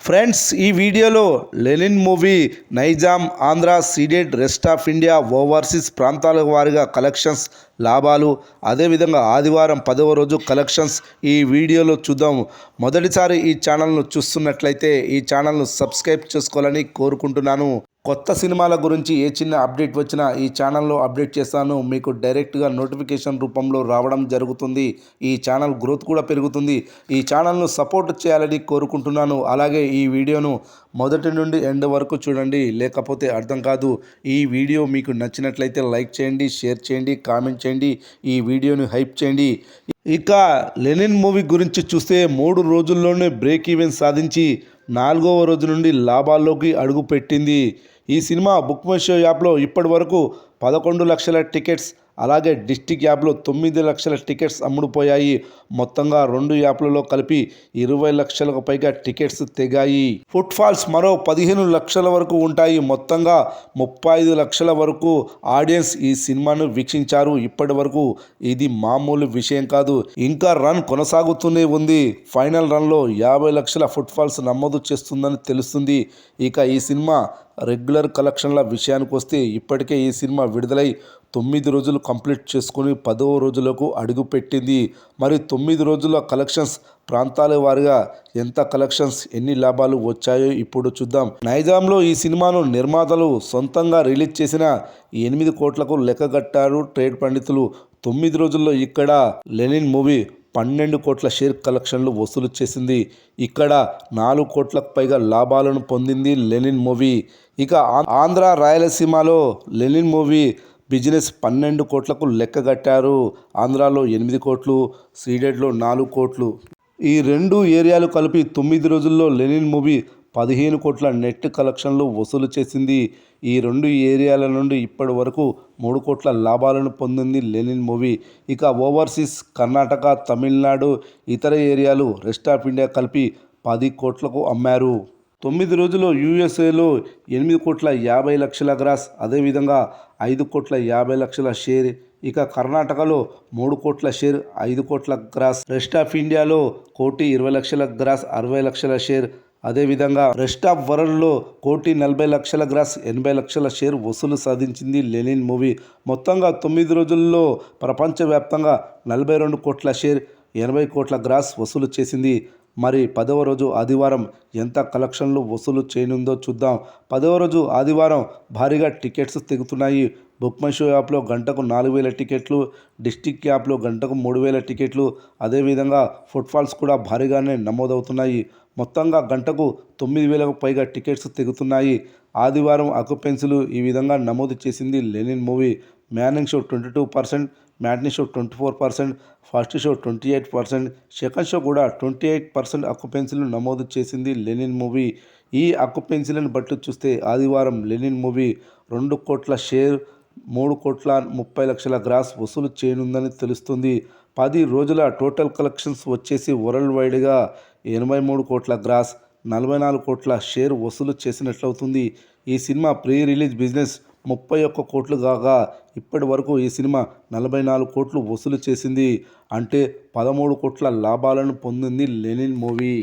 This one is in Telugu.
ఫ్రెండ్స్, ఈ వీడియోలో Lenin movie Nizam, Andhra, Ceded, rest of India, overseas ప్రాంతాల వారీగా కలెక్షన్స్, లాభాలు, అదేవిధంగా ఆదివారం 10వ రోజు కలెక్షన్స్ ఈ వీడియోలో చూద్దాం. మొదటిసారి ఈ ఛానల్ను చూస్తున్నట్లయితే ఈ ఛానల్ను సబ్స్క్రైబ్ చేసుకోవాలని కోరుకుంటున్నాను. కొత్త సినిమాల గురించి ఏ చిన్న అప్డేట్ వచ్చినా ఈ ఛానల్లో అప్డేట్ చేస్తాను. మీకు డైరెక్ట్గా నోటిఫికేషన్ రూపంలో రావడం జరుగుతుంది. ఈ ఛానల్ గ్రోత్ కూడా పెరుగుతుంది. ఈ ఛానల్ను సపోర్ట్ చేయాలని కోరుకుంటున్నాను. అలాగే ఈ వీడియోను మొదటి నుండి ఎండ్ వరకు చూడండి, లేకపోతే అర్థం కాదు. ఈ వీడియో మీకు నచ్చినట్లయితే లైక్ చేయండి, షేర్ చేయండి, కామెంట్ చేయండి, ఈ వీడియోని హైప్ చేయండి. ఇక లెనిన్ మూవీ గురించి చూస్తే 3 రోజుల్లోనే బ్రేక్ ఈవెన్ సాధించి 4వ రోజు నుండి లాభాల్లోకి అడుగుపెట్టింది. ఈ సినిమా బుక్ మై షో యాప్లో ఇప్పటి వరకు 11 లక్షల టికెట్స్, అలాగే డిస్టిక్ యాప్లో 9 లక్షల టికెట్స్ అమ్ముడుపోయాయి. మొత్తంగా 2 యాప్లలో కలిపి 20 లక్షలకు పైగా టికెట్స్ తెగాయి. ఫుట్ ఫాల్స్ మరో 15 లక్షల వరకు ఉంటాయి. మొత్తంగా 35 లక్షల వరకు ఆడియన్స్ ఈ సినిమాను వీక్షించారు. ఇప్పటి వరకు ఇది మామూలు విషయం కాదు. ఇంకా రన్ కొనసాగుతూనే ఉంది. ఫైనల్ రన్లో 50 లక్షల ఫుట్ ఫాల్స్ నమోదు చేస్తుందని తెలుస్తుంది. ఇక ఈ సినిమా రెగ్యులర్ కలెక్షన్ల విషయానికి వస్తే ఇప్పటికే ఈ సినిమా విడుదలై 9 రోజులు కంప్లీట్ చేసుకుని 10వ రోజులకు అడుగుపెట్టింది. మరి 9 రోజుల కలెక్షన్స్ ప్రాంతాల వారిగా ఎంత కలెక్షన్స్, ఎన్ని లాభాలు వచ్చాయో ఇప్పుడు చూద్దాం. నైజాంలో ఈ సినిమాను నిర్మాతలు సొంతంగా రిలీజ్ చేసిన 8 కోట్లకు లెక్కగట్టారు ట్రేడ్ పండితులు. 9 రోజుల్లో ఇక్కడ లెనిన్ మూవీ 12 కోట్ల షేర్ కలెక్షన్లు వసూలు చేసింది. ఇక్కడ 4 కోట్లకు పైగా లాభాలను పొందింది లెనిన్ మూవీ. ఇక ఆంధ్ర, రాయలసీమలో లెనిన్ మూవీ బిజినెస్ 12 కోట్లకు లెక్కగట్టారు. ఆంధ్రాలో 8 కోట్లు, సీడెడ్లో 4 కోట్లు. ఈ 2 ఏరియాలు కలిపి 9 రోజుల్లో లెనిన్ మూవీ 15 కోట్ల నెట్ కలెక్షన్లు వసూలు చేసింది. ఈ 2 ఏరియాల నుండి ఇప్పటి వరకు 3 కోట్ల లాభాలను పొందింది లెనిన్ మూవీ. ఇక ఓవర్సీస్ కర్ణాటక, తమిళనాడు, ఇతర ఏరియాలు, రెస్ట్ ఆఫ్ ఇండియా కలిపి 10 కోట్లకు అమ్మారు. 9 రోజుల్లో యూఎస్ఏలో 8 కోట్ల 50 లక్షల గ్రాస్, అదేవిధంగా 5 కోట్ల 50 లక్షల షేర్. ఇక కర్ణాటకలో 3 కోట్ల షేర్, 5 కోట్ల గ్రాస్. రెస్ట్ ఆఫ్ ఇండియాలో 1,20,00,000 గ్రాస్, 60 లక్షల షేర్. అదేవిధంగా రెస్ట్ ఆఫ్ వరల్డ్లో 1,40,00,000 గ్రాస్, 80 లక్షల షేర్ వసూలు సాధించింది లెనిన్ మూవీ. మొత్తంగా 9 రోజుల్లో ప్రపంచవ్యాప్తంగా 42 కోట్ల షేర్, 80 కోట్ల గ్రాస్ వసూలు చేసింది. మరి 10వ రోజు ఆదివారం ఎంత కలెక్షన్లు వసూలు చేయనుందో చూద్దాం. 10వ రోజు ఆదివారం భారీగా టికెట్స్ తెగుతున్నాయి. బుక్ మై షో యాప్లో గంటకు 4,000 టికెట్లు, డిస్టిక్ యాప్లో గంటకు 3,000 టికెట్లు, అదేవిధంగా ఫుట్ ఫాల్స్ కూడా భారీగానే నమోదవుతున్నాయి. మొత్తంగా గంటకు 9,000కు పైగా టికెట్స్ తెగుతున్నాయి. ఆదివారం ఆక్యుపెన్సీలు ఈ విధంగా నమోదు చేసింది Lenin movie. Morning show 22%, matinee show 24%, first show 28%, second show కూడా 28% ఆక్యుపెన్సీలు నమోదు చేసింది లెనిన్ మూవీ. ఈ ఆక్యుపెన్సీలను బట్టి చూస్తే ఆదివారం లెనిన్ మూవీ 2 కోట్ల షేర్, 3 కోట్ల 30 లక్షల గ్రాస్ వసూలు చేయనుందని తెలుస్తుంది. 10 రోజుల టోటల్ కలెక్షన్స్ వచ్చేసి వరల్డ్ వైడ్గా 83 కోట్ల గ్రాస్, 44 కోట్ల షేర్ వసూలు చేసినట్లవుతుంది. ఈ సినిమా ప్రీ రిలీజ్ బిజినెస్ 31 కోట్లు కాగా ఇప్పటి వరకు ఈ సినిమా 44 కోట్లు వసూలు చేసింది. అంటే 13 కోట్ల లాభాలను పొందింది లెనిన్ మూవీ.